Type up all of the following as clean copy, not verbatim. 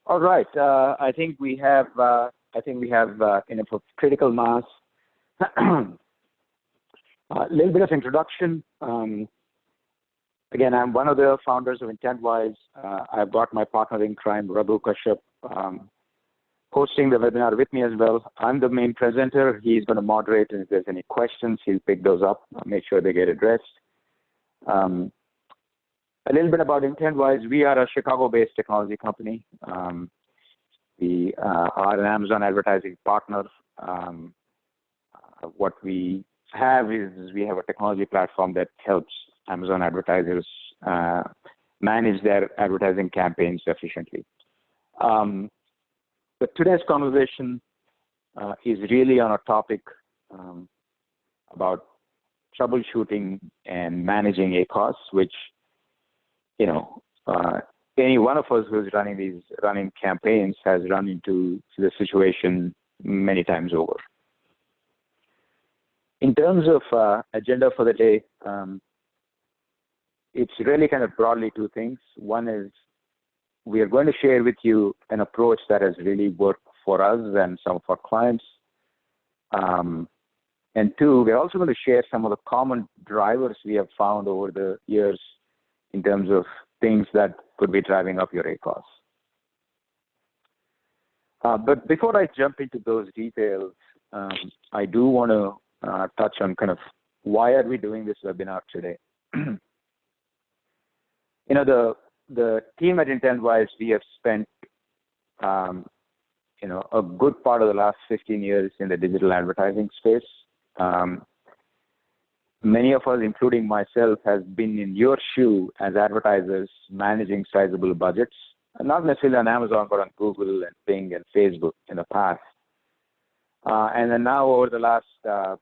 All right. I think we have. Critical mass. A little bit of introduction. Again, I'm one of the founders of Intentwise. I've got my partner in crime, Raghu Kashyap, hosting the webinar with me as well. I'm the main presenter. He's going to moderate, and if there's any questions, he'll pick those up, make sure they get addressed. A little bit about Intentwise. We are a Chicago-based technology company. We are an Amazon advertising partner. What we have is we have a technology platform that helps Amazon advertisers manage their advertising campaigns efficiently. But today's conversation is really on a topic about troubleshooting and managing ACOS, which, any one of us who's running campaigns has run into the situation many times over. In terms of agenda for the day, it's really kind of broadly two things. One is we are going to share with you an approach that has really worked for us and some of our clients. And two, we're also going to share some of the common drivers we have found over the years in terms of things that could be driving up your ACOS. But before I jump into those details, I do want to touch on kind of why are we doing this webinar today. The team at Intentwise, we have spent a good part of the last 15 years in the digital advertising space. Many of us, including myself, has been in your shoe as advertisers managing sizable budgets, not necessarily on Amazon, but on Google and Bing and Facebook in the past. And then now over the last 4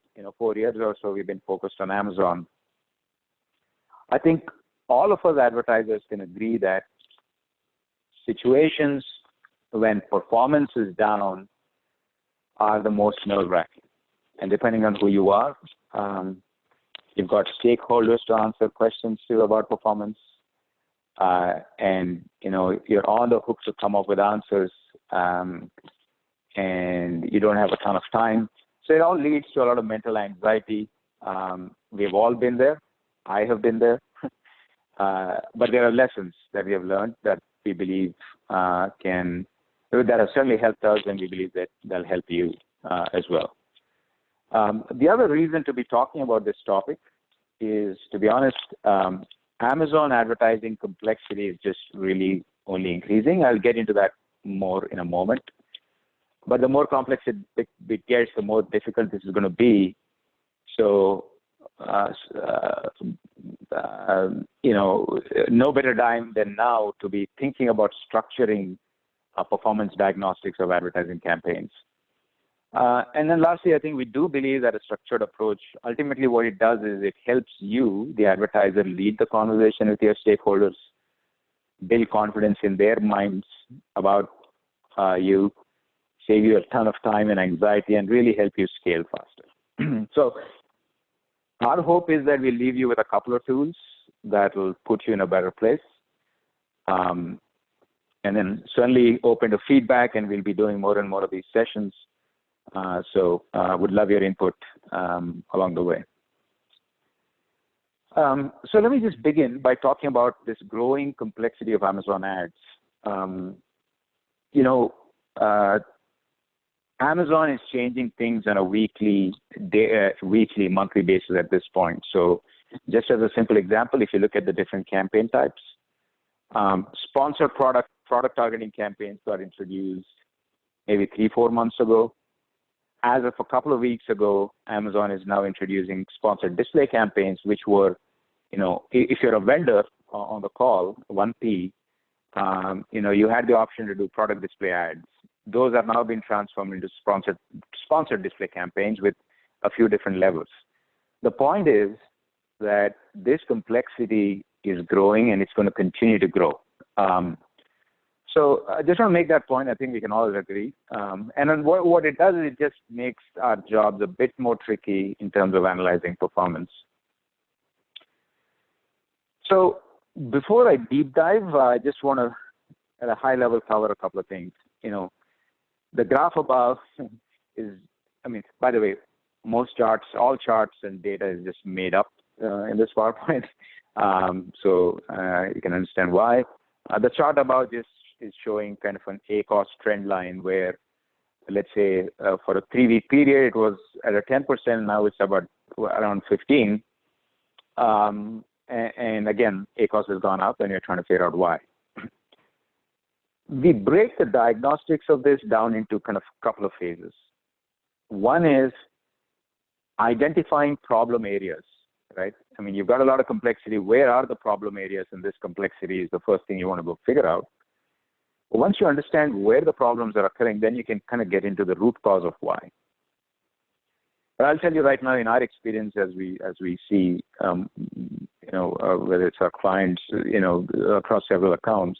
years or so, we've been focused on Amazon. I think all of us advertisers can agree that situations when performance is down are the most nerve-wracking. And depending on who you are, you've got stakeholders to answer questions to about performance, and you're on the hook to come up with answers, and you don't have a ton of time. So it all leads to a lot of mental anxiety. We've all been there. I have been there. But there are lessons that we have learned that we believe that have certainly helped us, and we believe that they'll help you as well. The other reason to be talking about this topic is, to be honest, Amazon advertising complexity is just really only increasing. I'll get into that more in a moment. But the more complex it gets, the more difficult this is going to be. So, no better time than now to be thinking about structuring performance diagnostics of advertising campaigns. And then lastly, I think we do believe that a structured approach, ultimately what it does is it helps you, the advertiser, lead the conversation with your stakeholders, build confidence in their minds about you, save you a ton of time and anxiety, and really help you scale faster. So our hope is that we'll leave you with a couple of tools that will put you in a better place. And then certainly open to feedback, and we'll be doing more and more of these sessions. So would love your input along the way. So let me just begin by talking about this growing complexity of Amazon ads. Amazon is changing things on a weekly, monthly basis at this point. So just as a simple example, if you look at the different campaign types, sponsored product targeting campaigns got introduced maybe 3-4 months ago. As of a couple of weeks ago, Amazon is now introducing sponsored display campaigns, which were, if you're a vendor on the call, 1P, you had the option to do product display ads. Those are now being transformed into sponsored display campaigns with a few different levels. The point is that this complexity is growing, and it's going to continue to grow. So I just want to make that point. I think we can all agree. And then what it does is it just makes our jobs a bit more tricky in terms of analyzing performance. So before I deep dive, I just want to at a high level cover a couple of things. The graph above is, by the way, most charts, all charts and data is just made up in this PowerPoint. So you can understand why. The chart above this is showing kind of an ACOS trend line where, let's say, for a 3-week period, it was at a 10%. Now it's about around 15. And again, ACOS has gone up, and you're trying to figure out why. We break the diagnostics of this down into kind of a couple of phases. One is identifying problem areas, right? You've got a lot of complexity. Where are the problem areas in this complexity is the first thing you want to go figure out. But once you understand where the problems are occurring, then you can kind of get into the root cause of why. But I'll tell you right now, in our experience, as we see, whether it's our clients, across several accounts,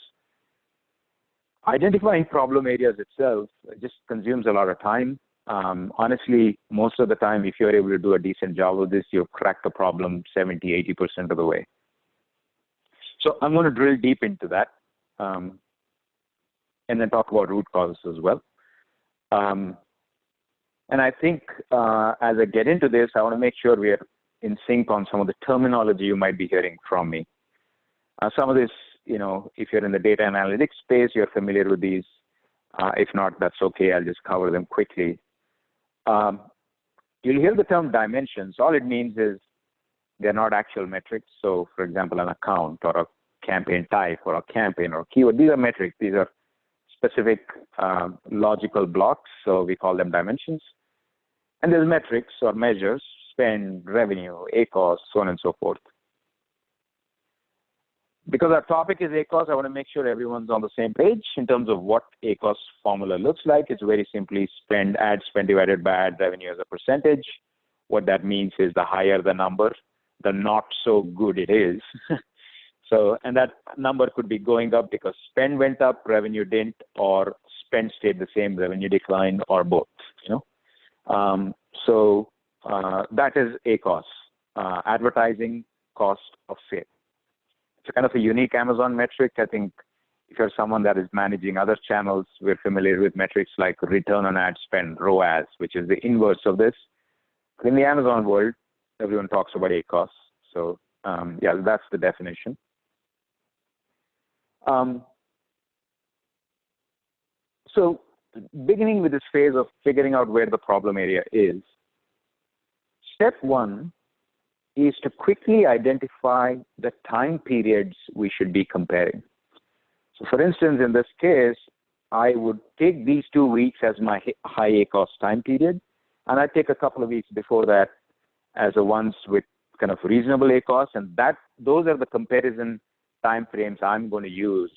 identifying problem areas itself just consumes a lot of time. Honestly, most of the time, if you're able to do a decent job of this, you'll crack the problem 70, 80% of the way. So I'm going to drill deep into that, and then talk about root causes as well. And I think as I get into this, I want to make sure we are in sync on some of the terminology you might be hearing from me. Some of this, if you're in the data analytics space, you're familiar with these. If not, that's okay. I'll just cover them quickly. You'll hear the term dimensions. All it means is they're not actual metrics. So, for example, an account or a campaign type or a campaign or a keyword, these are metrics. These are specific logical blocks, so we call them dimensions. And there's metrics or measures, spend, revenue, ACOS, so on and so forth. Because our topic is ACOS, I want to make sure everyone's on the same page in terms of what ACOS formula looks like. It's very simply ad spend divided by ad revenue as a percentage. What that means is the higher the number, the not so good it is. So, and that number could be going up because spend went up, revenue didn't, or spend stayed the same, revenue declined, or both. That is ACOS, advertising cost of sale. It's a kind of a unique Amazon metric. I think if you're someone that is managing other channels, we're familiar with metrics like return on ad spend, ROAS, which is the inverse of this. But in the Amazon world, everyone talks about ACOS. So, yeah, that's the definition. So beginning with this phase of figuring out where the problem area is, step one is to quickly identify the time periods we should be comparing. So for instance, in this case, I would take these 2 weeks as my high ACOS time period, and I take a couple of weeks before that as the ones with kind of reasonable ACOS, and those are the comparison time frames I'm going to use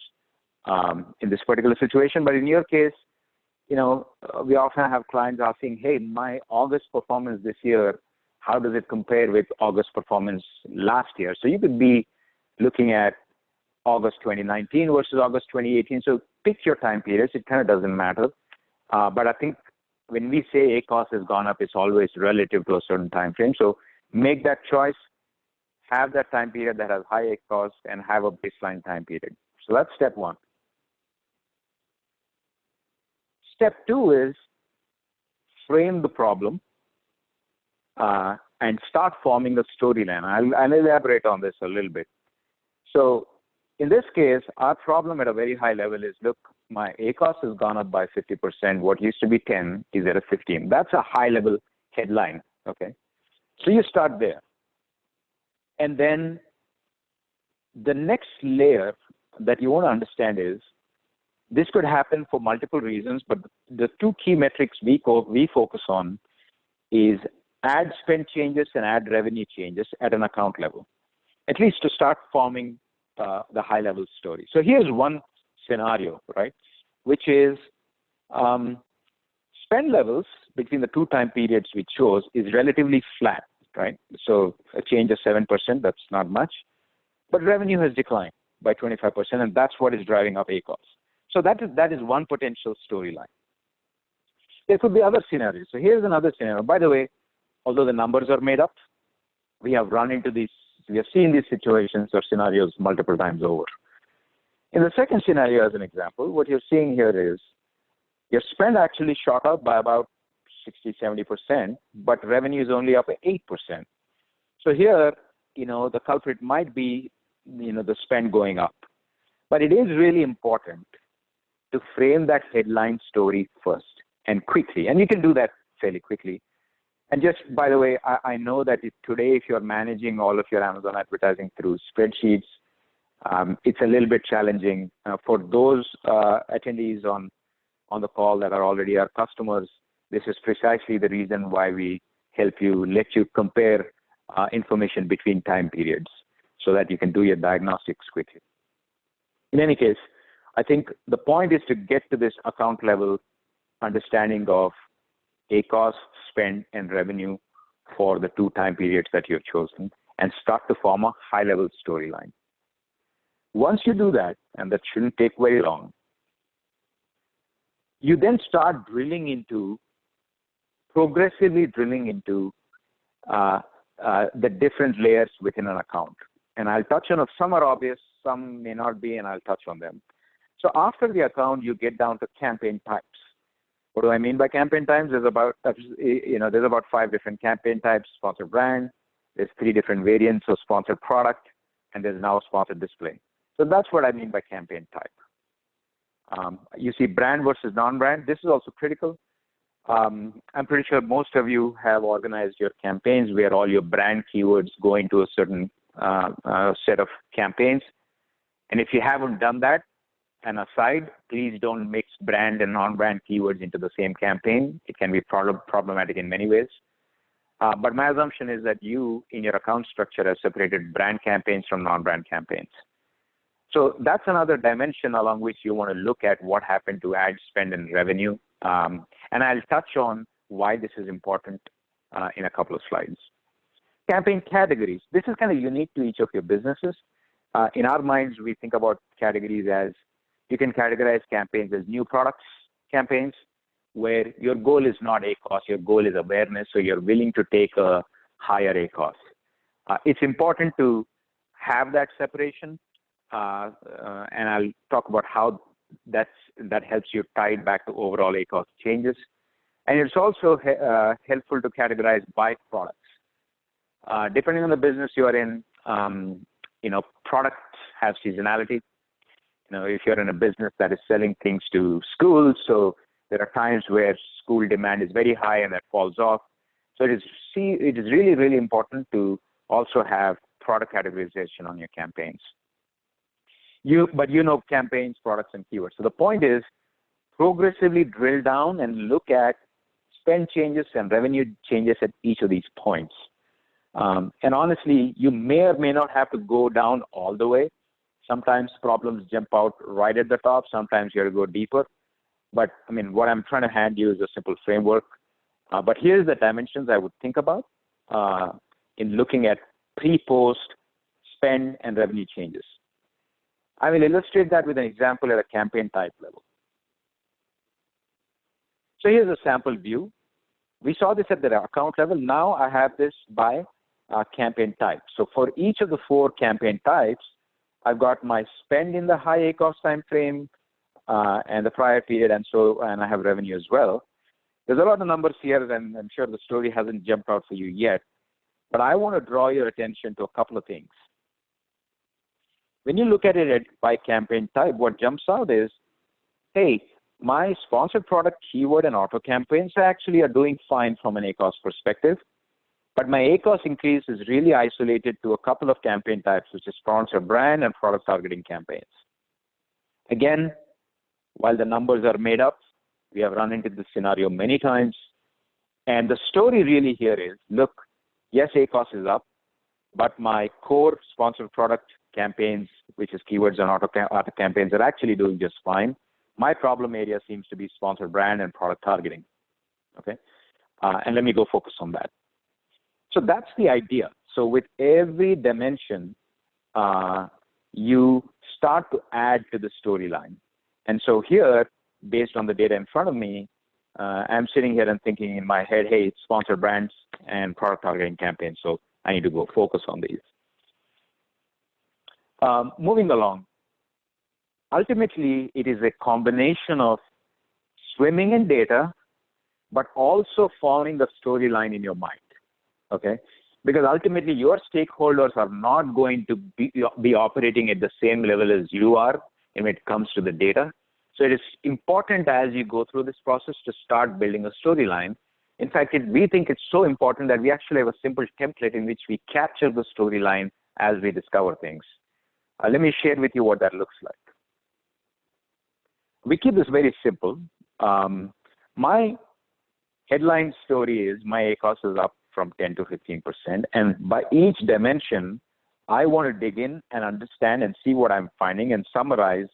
in this particular situation. But in your case, we often have clients asking, hey, my August performance this year, how does it compare with August performance last year? So you could be looking at August 2019 versus August 2018. So pick your time periods. It kind of doesn't matter. But I think when we say ACOS has gone up, it's always relative to a certain time frame. So make that choice. Have that time period that has high ACOS and have a baseline time period. So that's step one. Step two is frame the problem and start forming a storyline. I'll elaborate on this a little bit. So in this case, our problem at a very high level is, look, my ACOS has gone up by 50%. What used to be 10 is at a 15. That's a high level headline, okay? So you start there. And then the next layer that you want to understand is, this could happen for multiple reasons, but the two key metrics we focus on is ad spend changes and ad revenue changes at an account level, at least to start forming the high level story. So here's one scenario, right, which is spend levels between the two time periods we chose is relatively flat, right? So a change of 7%, that's not much, but revenue has declined by 25%, and that's what is driving up ACOS. So that is one potential storyline. There could be other scenarios. So here's another scenario. By the way, although the numbers are made up, we have run into these, we have seen these situations or scenarios multiple times over. In the second scenario, as an example, what you're seeing here is your spend actually shot up by about 60–70%, but revenue is only up 8%. So here, the culprit might be, the spend going up. But it is really important to frame that headline story first and quickly. And you can do that fairly quickly. And just, by the way, I know that today, if you're managing all of your Amazon advertising through spreadsheets, it's a little bit challenging. For those attendees on the call that are already our customers, this is precisely the reason why we let you compare information between time periods so that you can do your diagnostics quickly. In any case, I think the point is to get to this account level understanding of ACOS, spend, and revenue for the two time periods that you've chosen and start to form a high-level storyline. Once you do that, and that shouldn't take very long, you then start progressively drilling into the different layers within an account. And I'll touch on some are obvious, some may not be, and I'll touch on them. So after the account, you get down to campaign types. What do I mean by campaign types? There's about 5 different campaign types: sponsored brand, there's 3 different variants of sponsored product, and there's now sponsored display. So that's what I mean by campaign type. You see brand versus non-brand. This is also critical. I'm pretty sure most of you have organized your campaigns where all your brand keywords go into a certain set of campaigns. And if you haven't done that, an aside, please don't mix brand and non-brand keywords into the same campaign. It can be problematic in many ways. But my assumption is that you, in your account structure, have separated brand campaigns from non-brand campaigns. So that's another dimension along which you want to look at what happened to ad spend and revenue. And I'll touch on why this is important in a couple of slides. Campaign categories. This is kind of unique to each of your businesses. In our minds, we think about categories as you can categorize campaigns as new products campaigns, where your goal is not ACOS, your goal is awareness, so you're willing to take a higher ACOS. It's important to have that separation, and I'll talk about how that helps you tie it back to overall ACOS changes. And it's also helpful to categorize by products. Depending on the business you are in, products have seasonality. If you're in a business that is selling things to schools, so there are times where school demand is very high and that falls off. So it is really, really important to also have product categorization on your campaigns. But campaigns, products, and keywords. So the point is progressively drill down and look at spend changes and revenue changes at each of these points. And honestly, you may or may not have to go down all the way. Sometimes problems jump out right at the top. Sometimes you have to go deeper. But what I'm trying to hand you is a simple framework. But here's the dimensions I would think about in looking at pre-post spend and revenue changes. I will illustrate that with an example at a campaign type level. So here's a sample view. We saw this at the account level. Now I have this by campaign type. So for each of the 4 campaign types, I've got my spend in the high ACOS time frame and the prior period, and I have revenue as well. There's a lot of numbers here, and I'm sure the story hasn't jumped out for you yet. But I want to draw your attention to a couple of things. When you look at it by campaign type, what jumps out is, hey, my sponsored product keyword and auto campaigns actually are doing fine from an ACOS perspective. But my ACOS increase is really isolated to a couple of campaign types, which is sponsored brand and product targeting campaigns. Again, while the numbers are made up, we have run into this scenario many times. And the story really here is, look, yes, ACOS is up, but my core sponsored product campaigns, which is keywords and auto campaigns, are actually doing just fine. My problem area seems to be sponsored brand and product targeting. Okay, and let me go focus on that. So that's the idea. So with every dimension, you start to add to the storyline. And so here, based on the data in front of me, I'm sitting here and thinking in my head, hey, it's sponsored brands and product targeting campaigns. So I need to go focus on these. Moving along. ultimately, it is a combination of swimming in data, but also forming the storyline in your mind, okay? Because ultimately, your stakeholders are not going to be operating at the same level as you are when it comes to the data. So it is important as you go through this process to start building a storyline. In fact, we think it's so important that we actually have a simple template in which we capture the storyline as we discover things. Let me share with you what that looks like. We keep this very simple. My headline story is my ACOS is up from 10 to 15%. And by each dimension, I want to dig in and understand and see what I'm finding and summarize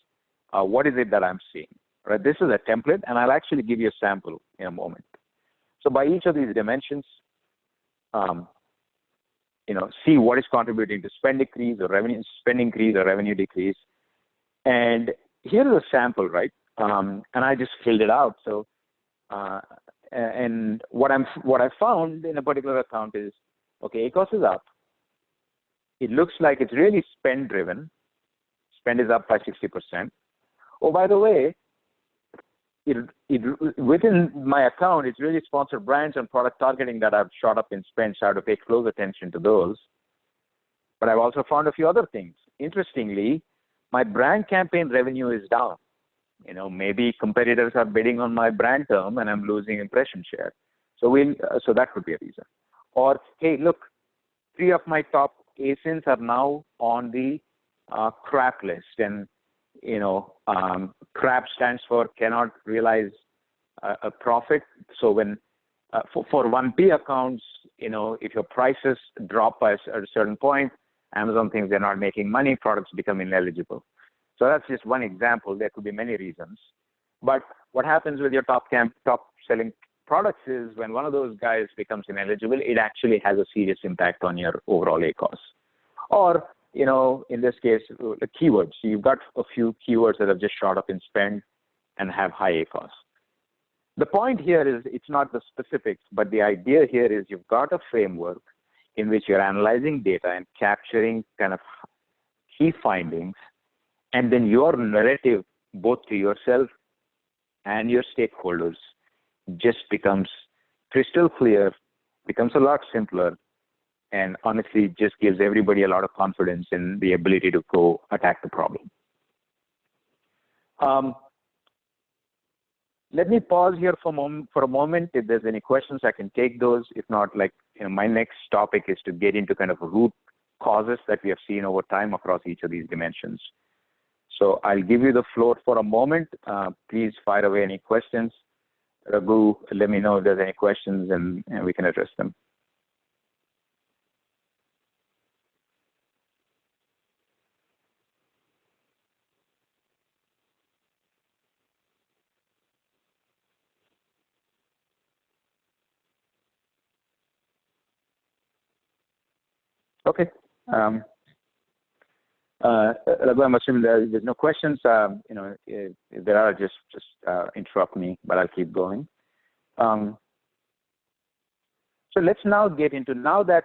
what is it that I'm seeing. Right? This is a template, and I'll actually give you a sample in a moment. So by each of these dimensions, see what is contributing to spend increase or spend increase or revenue decrease. And here is a sample, right? And I just filled it out. So, and what I found in a particular account is, okay, ACOS is up. It looks like it's really spend driven. Spend is up by 60%. Oh, by the way, within my account, it's really sponsored brands and product targeting that I've shot up in spend, so I have to pay close attention to those. But I've also found a few other things. Interestingly, my brand campaign revenue is down. Maybe competitors are bidding on my brand term and I'm losing impression share. So that could be a reason. Or, hey, look, 3 of my top ASINs are now on the crap list. And, crap stands for cannot realize a profit. So when, for 1P accounts, if your prices drop by a certain point, Amazon thinks they're not making money, products become ineligible. So that's just one example. There could be many reasons. But what happens with your top selling products is when one of those guys becomes ineligible, it actually has a serious impact on your overall ACOS. Or, in this case, the keywords. So you've got a few keywords that have just shot up in spend and have high ACOS. The point here is it's not the specifics, but the idea here is you've got a framework in which you're analyzing data and capturing kind of key findings, and then your narrative, both to yourself and your stakeholders, just becomes crystal clear, becomes a lot simpler, and honestly just gives everybody a lot of confidence in the ability to go attack the problem. Let me pause here for a moment. If there's any questions, I can take those. If not, my next topic is to get into kind of root causes that we have seen over time across each of these dimensions. So I'll give you the floor for a moment. Please fire away any questions. Raghu, let me know if there's any questions and we can address them. Okay. Raghu, I'm assuming there's no questions. If there are, just interrupt me, but I'll keep going. So let's now get into, now that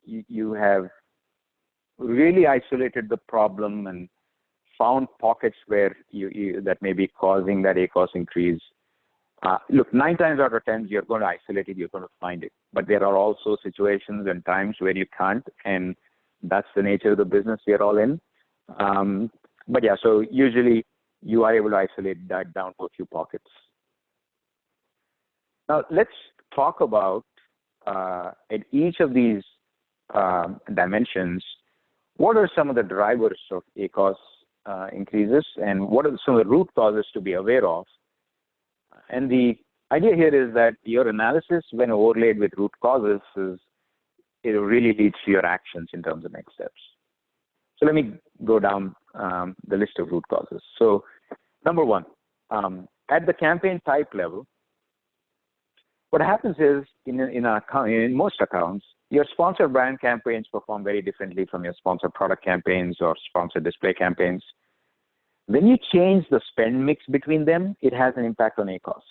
you have really isolated the problem and found pockets where that may be causing that ACOS increase. Look, 9 times out of 10, you're going to isolate it, you're going to find it. But there are also situations and times where you can't, and that's the nature of the business we are all in. But yeah, so usually you are able to isolate that down to a few pockets. Now let's talk about at each of these dimensions, what are some of the drivers of ACOS increases and what are some of the root causes to be aware of? And the idea here is that your analysis, when overlaid with root causes, it really leads to your actions in terms of next steps. So let me go down the list of root causes. So number 1, at the campaign type level, what happens is in most accounts, your sponsored brand campaigns perform very differently from your sponsored product campaigns or sponsored display campaigns. When you change the spend mix between them, it has an impact on ACOS.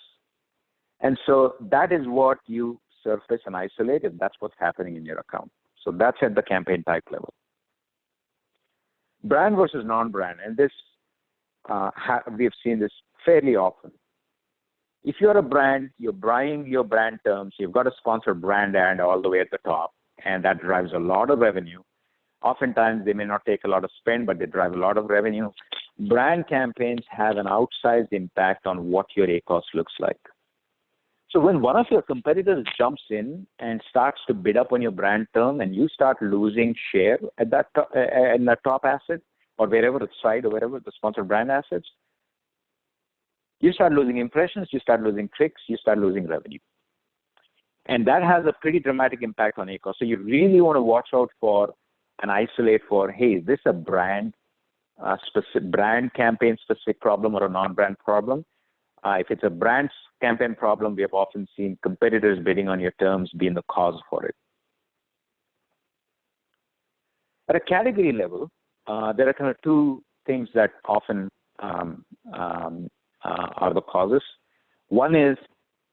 And so that is what you surface and isolate, and that's what's happening in your account. So that's at the campaign type level. Brand versus non-brand, and this we've seen this fairly often. If you're a brand, you're buying your brand terms, you've got a sponsored brand ad all the way at the top, and that drives a lot of revenue. Oftentimes, they may not take a lot of spend, but they drive a lot of revenue. Brand campaigns have an outsized impact on what your ACOS looks like. So when one of your competitors jumps in and starts to bid up on your brand term and you start losing share at that in that top asset or wherever it's site or wherever the sponsored brand assets, you start losing impressions, you start losing clicks, you start losing revenue. And that has a pretty dramatic impact on ACOS. So you really want to watch out for and isolate for, hey, is this a brand campaign specific problem or a non-brand problem? If it's a brand campaign problem, we have often seen competitors bidding on your terms being the cause for it. At a category level, there are kind of two things that often are the causes. One is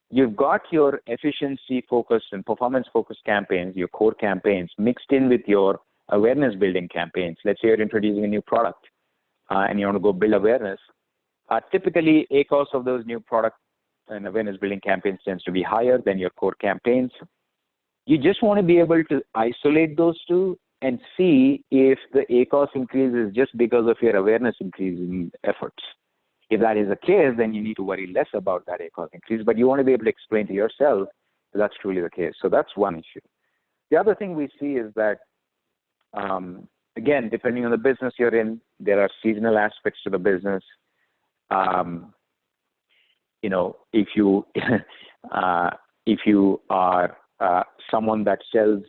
you've got your efficiency-focused and performance-focused campaigns, your core campaigns, mixed in with your awareness-building campaigns. Let's say you're introducing a new product and you want to go build awareness. Typically, ACOS of those new product and awareness-building campaigns tends to be higher than your core campaigns. You just want to be able to isolate those two and see if the ACOS increase is just because of your awareness increasing efforts. If that is the case, then you need to worry less about that ACOS increase, but you want to be able to explain to yourself that that's truly the case. So that's one issue. The other thing we see is that, again, depending on the business you're in, there are seasonal aspects to the business. If you are someone that sells,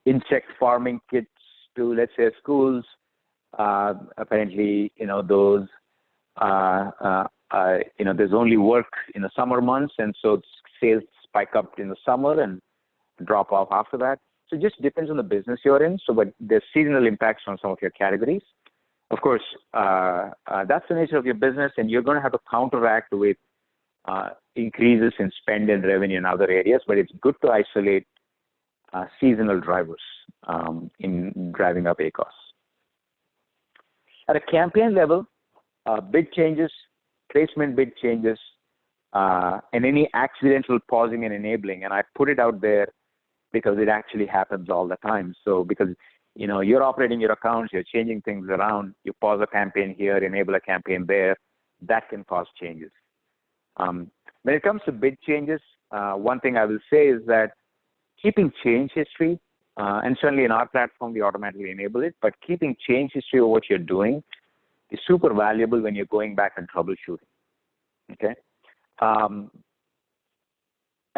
insect farming kits to, let's say, schools, apparently, those, there's only work in the summer months, and so sales spike up in the summer and drop off after that. So it just depends on the business you're in. So, but there's seasonal impacts on some of your categories. Of course, that's the nature of your business, and you're going to have to counteract with increases in spend and revenue in other areas, but it's good to isolate seasonal drivers in driving up ACOS. At a campaign level, bid changes, placement bid changes, and any accidental pausing and enabling, and I put it out there because it actually happens all the time. So because you're operating your accounts, you're changing things around, you pause a campaign here, enable a campaign there, that can cause changes. When it comes to bid changes, one thing I will say is that keeping change history, and certainly in our platform, we automatically enable it, but keeping change history of what you're doing is super valuable when you're going back and troubleshooting, okay? At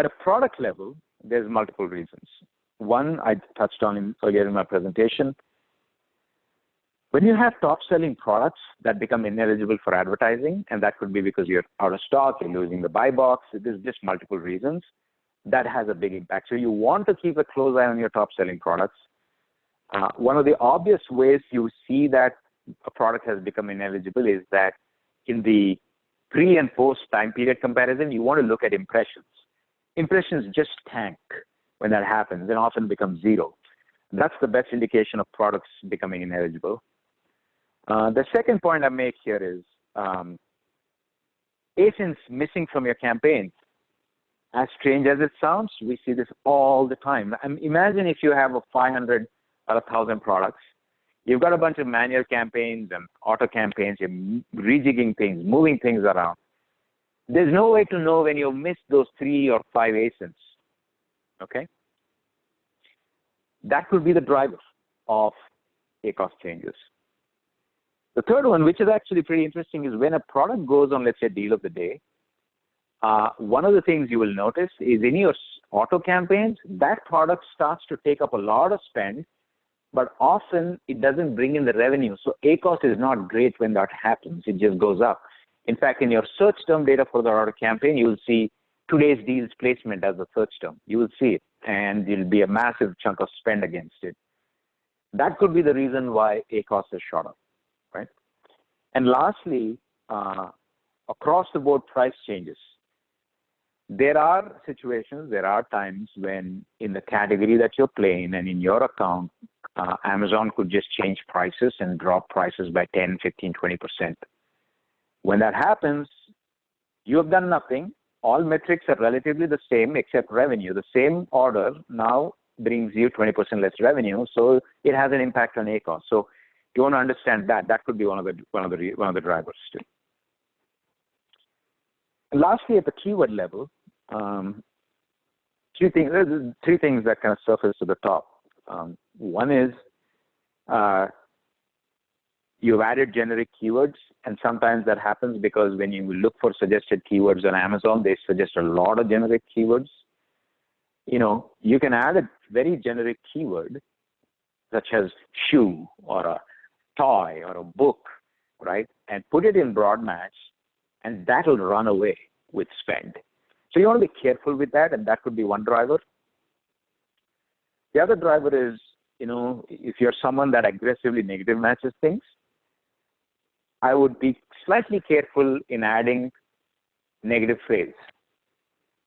a product level, there's multiple reasons. One, I touched on earlier in my presentation. When you have top-selling products that become ineligible for advertising, and that could be because you're out of stock, you're losing the buy box, there's just multiple reasons, that has a big impact. So you want to keep a close eye on your top-selling products. One of the obvious ways you see that a product has become ineligible is that in the pre- and post-time period comparison, you want to look at impressions. Impressions just tank when that happens and often become zero. That's the best indication of products becoming ineligible. The second point I make here is ASINs missing from your campaigns. As strange as it sounds, we see this all the time. Imagine if you have 500 or 1,000 products. You've got a bunch of manual campaigns and auto campaigns. You're rejigging things, moving things around. There's no way to know when you missed those 3 or 5 ASINs, okay? That could be the driver of ACOS changes. The third one, which is actually pretty interesting, is when a product goes on, let's say, deal of the day, one of the things you will notice is in your auto campaigns, that product starts to take up a lot of spend, but often it doesn't bring in the revenue. So ACOS is not great when that happens. It just goes up. In fact, in your search term data for the auto campaign, you will see today's deals placement as a search term. You will see it, and there will be a massive chunk of spend against it. That could be the reason why ACOS is shot up, right? And lastly, across the board price changes. There are situations, there are times when in the category that you're playing and in your account, Amazon could just change prices and drop prices by 10, 15, 20%. When that happens, you have done nothing. All metrics are relatively the same except revenue. The same order now brings you 20% less revenue, so it has an impact on ACOS. So you want to understand that. That could be one of the drivers too. And lastly, at the keyword level, three things that kind of surface to the top. One is you've added generic keywords, and sometimes that happens because when you look for suggested keywords on Amazon, they suggest a lot of generic keywords. You know, you can add a very generic keyword, such as shoe or a toy or a book, right, and put it in broad match, and that'll run away with spend. So you want to be careful with that, and that could be one driver. The other driver is, you know, if you're someone that aggressively negative matches things, I would be slightly careful in adding negative phrase,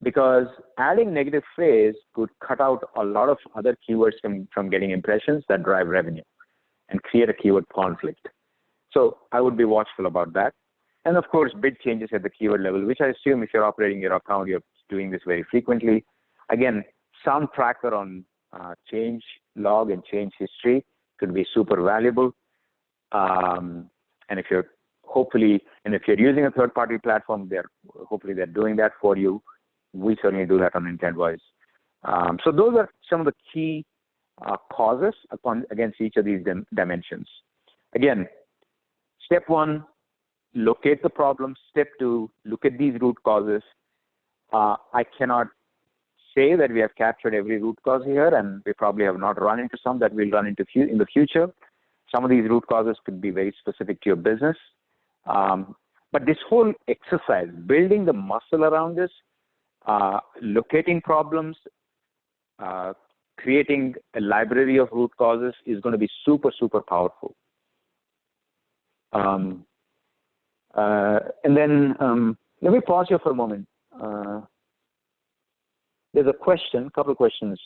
because adding negative phrase could cut out a lot of other keywords from getting impressions that drive revenue and create a keyword conflict. So I would be watchful about that. And of course, bid changes at the keyword level, which I assume if you're operating your account, you're doing this very frequently. Again, some tracker on change log and change history could be super valuable. And if you're if you're using a third-party platform, hopefully they're doing that for you. We certainly do that on Intentwise. So those are some of the key causes against each of these dimensions. Again, step one, locate the problem. Step two, look at these root causes. I cannot say that we have captured every root cause here, and we probably have not run into some that we'll run into in the future. Some of these root causes could be very specific to your business. But this whole exercise, building the muscle around this, locating problems, creating a library of root causes is going to be super, super powerful. And then let me pause here for a moment. There's a couple of questions.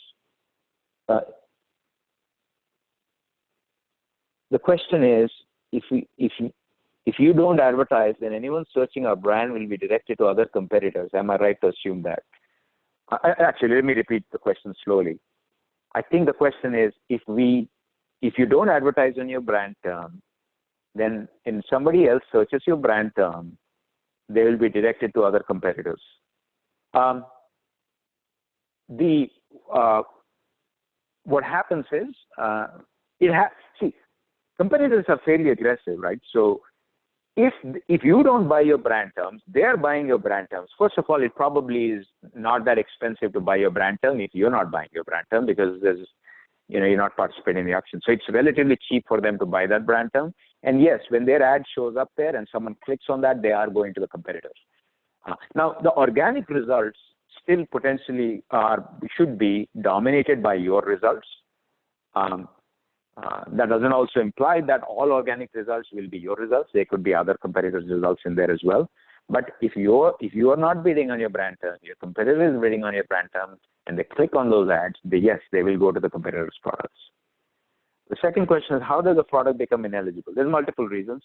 The question is, if you don't advertise, then anyone searching our brand will be directed to other competitors. Am I right to assume that? Actually, let me repeat the question slowly. I think the question is, if you don't advertise on your brand term, then if somebody else searches your brand term, they will be directed to other competitors. What happens is, competitors are fairly aggressive, right? So if you don't buy your brand terms, they're buying your brand terms. First of all, it probably is not that expensive to buy your brand term if you're not buying your brand term, because you're not participating in the auction. So it's relatively cheap for them to buy that brand term. And yes, when their ad shows up there and someone clicks on that, they are going to the competitors. Now, the organic results still potentially should be dominated by your results. That doesn't also imply that all organic results will be your results. There could be other competitors' results in there as well. But if you are not bidding on your brand term, your competitor is bidding on your brand term, and they click on those ads, yes, they will go to the competitor's products. The second question is, how does the product become ineligible? There's multiple reasons.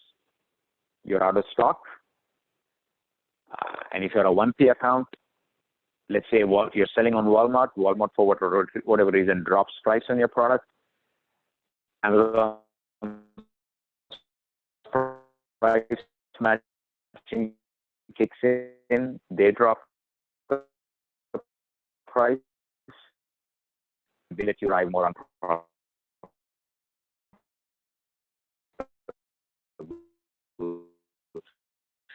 You're out of stock. And if you're a 1P account, let's say you're selling on Walmart, for whatever reason drops price on your product, Amazon price matching kicks in, they drop the price, they let you drive more on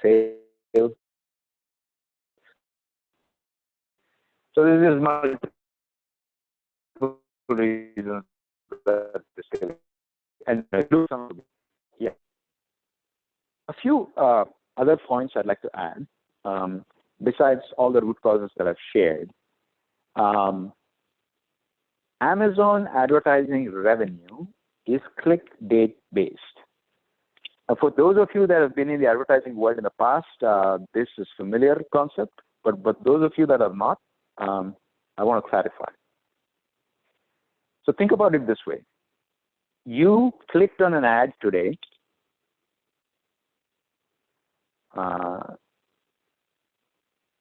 sales. So this is multiple reasons that and do some. Yeah. A few other points I'd like to add, besides all the root causes that I've shared. Amazon advertising revenue is click date based. For those of you that have been in the advertising world in the past, this is a familiar concept, but those of you that are not, I want to clarify. So think about it this way. you clicked on an ad today,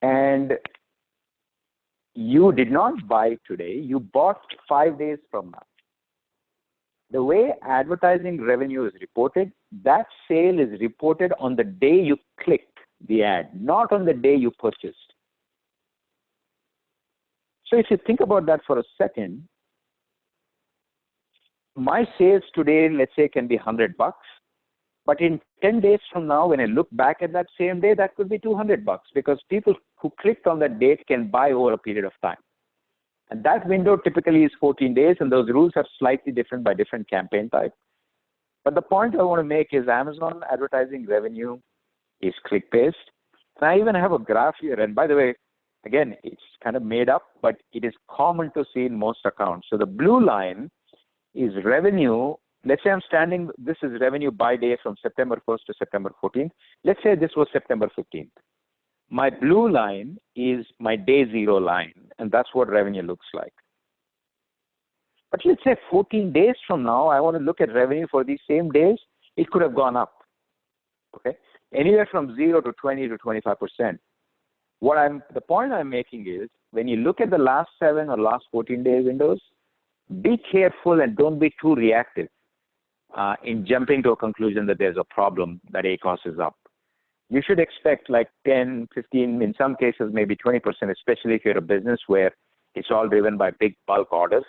and you did not buy today, you bought 5 days from now. The way advertising revenue is reported, that sale is reported on the day you clicked the ad, not on the day you purchased. So if you think about that for a second, my sales today, let's say, can be $100, but in 10 days from now, when I look back at that same day, that could be $200, because people who clicked on that date can buy over a period of time. And that window typically is 14 days, and those rules are slightly different by different campaign type. But the point I want to make is Amazon advertising revenue is click-based. And I even have a graph here. And by the way, again, it's kind of made up, but it is common to see in most accounts. So the blue line is revenue. Let's say I'm standing, this is revenue by day from September 1st to September 14th. Let's say this was September 15th. My blue line is my day zero line, and that's what revenue looks like. But let's say 14 days from now, I want to look at revenue for these same days. It could have gone up, okay? Anywhere from 0 to 20 to 25%. The point I'm making is, when you look at the last 7 or last 14 day windows, be careful and don't be too reactive in jumping to a conclusion that there's a problem, that ACOS is up. You should expect like 10, 15, in some cases maybe 20%, especially if you're a business where it's all driven by big bulk orders.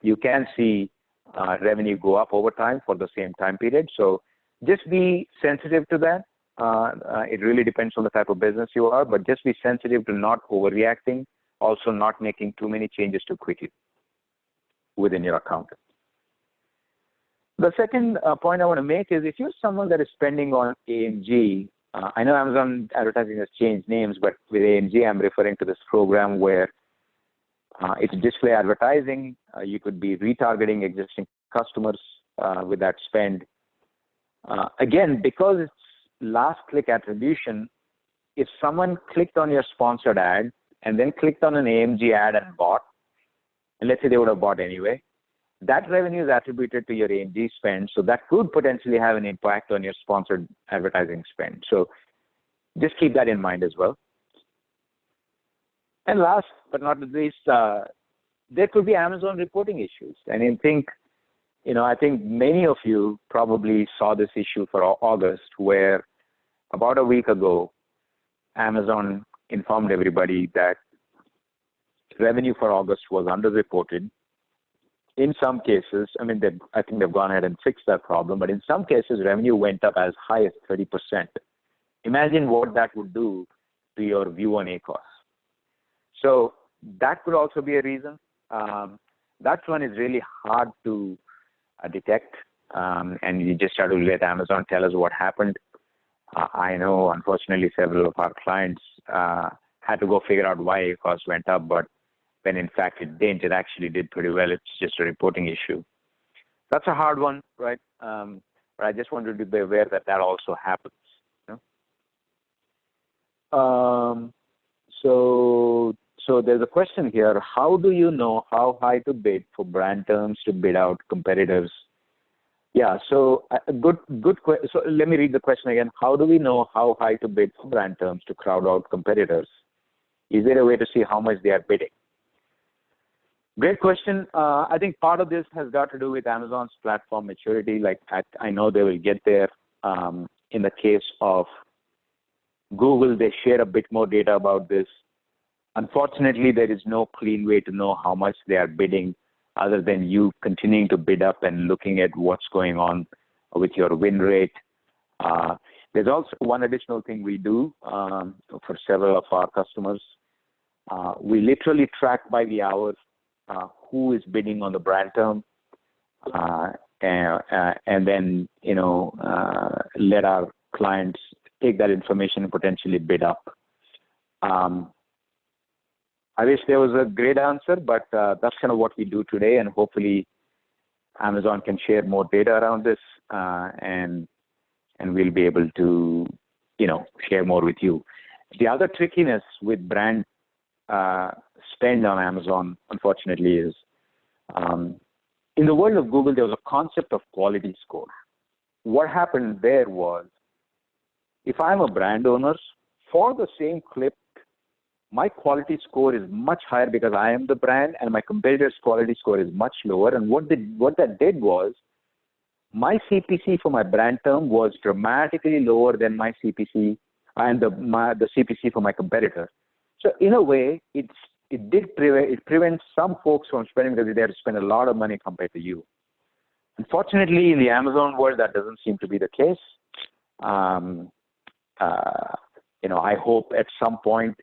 You can see revenue go up over time for the same time period. So just be sensitive to that. It really depends on the type of business you are, but just be sensitive to not overreacting, also not making too many changes too quickly within your account. The second point I want to make is, if you're someone that is spending on AMG, I know Amazon advertising has changed names, but with AMG, I'm referring to this program where it's display advertising. You could be retargeting existing customers with that spend. Again, because it's last click attribution, if someone clicked on your sponsored ad and then clicked on an AMG ad and bought, and let's say they would have bought anyway, that revenue is attributed to your AMG spend, so that could potentially have an impact on your sponsored advertising spend. So just keep that in mind as well. And last but not least, there could be Amazon reporting issues. And I think many of you probably saw this issue for August, where about a week ago, Amazon informed everybody that revenue for August was underreported. In some cases, I think they've gone ahead and fixed that problem, but in some cases, revenue went up as high as 30%. Imagine what that would do to your view on ACOS. So that could also be a reason. That one is really hard to detect, and you just have to let Amazon tell us what happened. I know, unfortunately, several of our clients had to go figure out why ACOS went up, but when in fact it didn't. It actually did pretty well. It's just a reporting issue. That's a hard one, right? But I just wanted to be aware that that also happens. So there's a question here. How do you know how high to bid for brand terms to bid out competitors? Yeah, so good question. So let me read the question again. How do we know how high to bid for brand terms to crowd out competitors? Is there a way to see how much they are bidding? Great question. I think part of this has got to do with Amazon's platform maturity. Like I know they will get there. In the case of Google, they share a bit more data about this. Unfortunately, there is no clean way to know how much they are bidding other than you continuing to bid up and looking at what's going on with your win rate. There's also one additional thing we do for several of our customers. We literally track by the hour who is bidding on the brand term, and then let our clients take that information and potentially bid up. I wish there was a great answer, but that's kind of what we do today, and hopefully Amazon can share more data around this, and we'll be able to share more with you. The other trickiness with brand spend on Amazon, unfortunately, is in the world of Google, there was a concept of quality score. What happened there was, if I'm a brand owner, for the same clip, my quality score is much higher because I am the brand, and my competitor's quality score is much lower. And what that did was, my CPC for my brand term was dramatically lower than my CPC and the CPC for my competitor. So in a way, it prevents some folks from spending because they have to spend a lot of money compared to you. Unfortunately, in the Amazon world, that doesn't seem to be the case. I hope at some point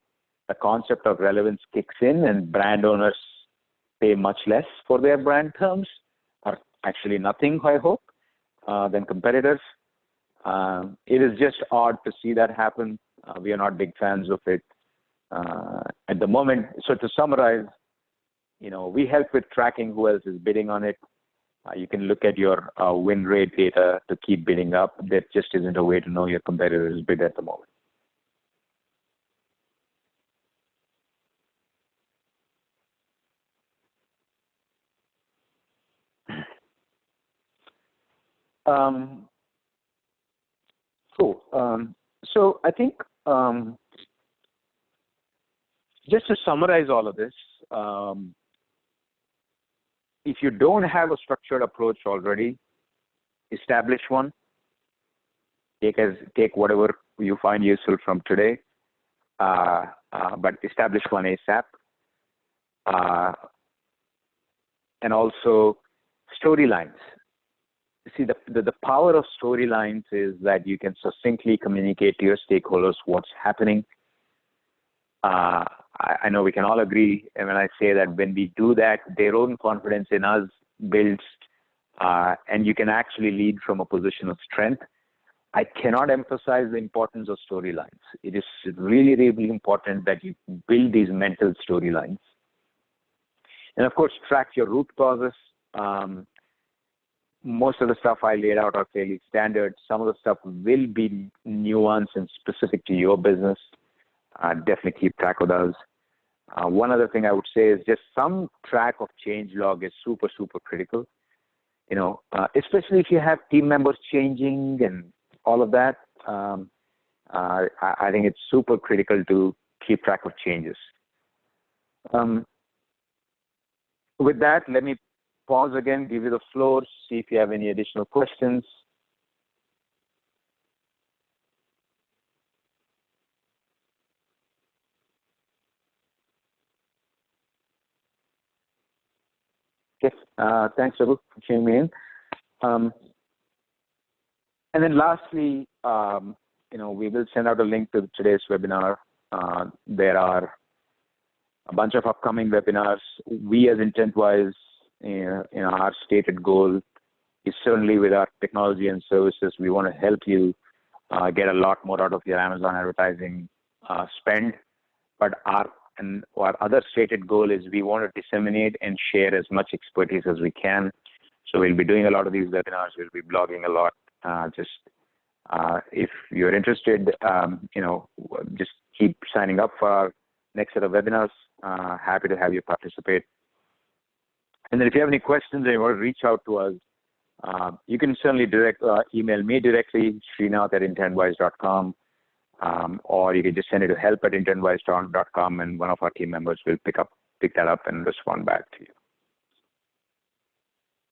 the concept of relevance kicks in and brand owners pay much less for their brand terms, or actually nothing, I hope, than competitors. It is just odd to see that happen. We are not big fans of it at the moment. So to summarize, we help with tracking who else is bidding on it. You can look at your win rate data to keep bidding up. There just isn't a way to know your competitor's bid at the moment. Cool. So I think just to summarize all of this, if you don't have a structured approach already, establish one. Take whatever you find useful from today, but establish one ASAP. And also storylines. See, the power of storylines is that you can succinctly communicate to your stakeholders what's happening. I know we can all agree, and when I say that when we do that, their own confidence in us builds, and you can actually lead from a position of strength. I cannot emphasize the importance of storylines. It is really, really important that you build these mental storylines. And of course, track your root causes. Most of the stuff I laid out are fairly standard. Some of the stuff will be nuanced and specific to your business. Definitely keep track of those. One other thing I would say is just some track of change log is super, super critical. Especially if you have team members changing and all of that. I think it's super critical to keep track of changes. With that, let me pause again, give you the floor, see if you have any additional questions. Okay, thanks, Raghu, for tuning me in. And then lastly, we will send out a link to today's webinar. There are a bunch of upcoming webinars. We as Intentwise, our stated goal is certainly with our technology and services, we want to help you get a lot more out of your Amazon advertising spend. But our other stated goal is we want to disseminate and share as much expertise as we can. So we'll be doing a lot of these webinars. We'll be blogging a lot. If you're interested, just keep signing up for our next set of webinars. Happy to have you participate. And then if you have any questions and you want to reach out to us, you can certainly email me directly, srinath@intentwise.com, or you can just send it to help@intentwise.com, and one of our team members will pick that up and respond back to you.